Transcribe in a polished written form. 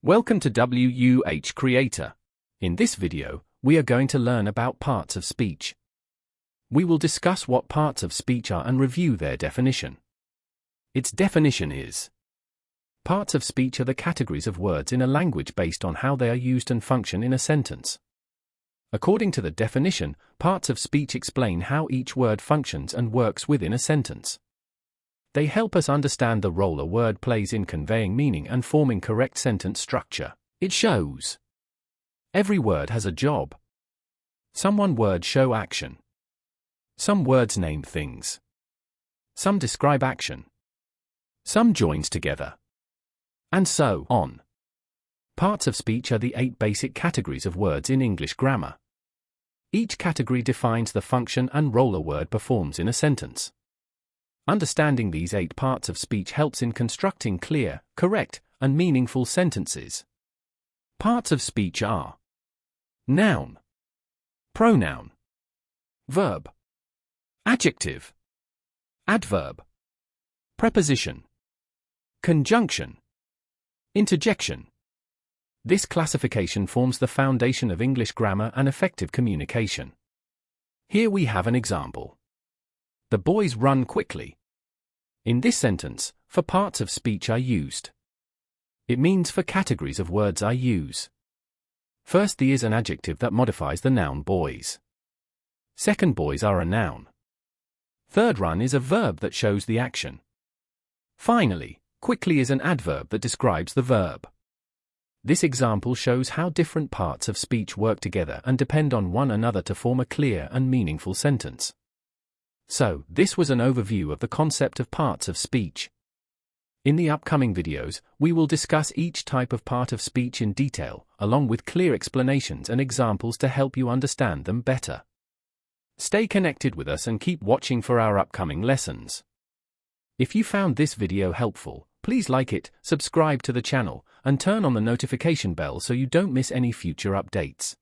Welcome to WUH Creator. In this video, we are going to learn about parts of speech. We will discuss what parts of speech are and review their definition. Its definition is: parts of speech are the categories of words in a language based on how they are used and function in a sentence. According to the definition, parts of speech explain how each word functions and works within a sentence. They help us understand the role a word plays in conveying meaning and forming correct sentence structure. It shows. Every word has a job. Some words show action. Some words name things. Some describe action. Some joins together. And so on. Parts of speech are the 8 basic categories of words in English grammar. Each category defines the function and role a word performs in a sentence. Understanding these 8 parts of speech helps in constructing clear, correct, and meaningful sentences. Parts of speech are: noun, pronoun, verb, adjective, adverb, preposition, conjunction, interjection. This classification forms the foundation of English grammar and effective communication. Here we have an example. The boys run quickly. In this sentence, for parts of speech are used. It means for categories of words I use. First, the is an adjective that modifies the noun boys. Second, boys are a noun. Third, run is a verb that shows the action. Finally, quickly is an adverb that describes the verb. This example shows how different parts of speech work together and depend on one another to form a clear and meaningful sentence. So, this was an overview of the concept of parts of speech. In the upcoming videos, we will discuss each type of part of speech in detail, along with clear explanations and examples to help you understand them better. Stay connected with us and keep watching for our upcoming lessons. If you found this video helpful, please like it, subscribe to the channel, and turn on the notification bell so you don't miss any future updates.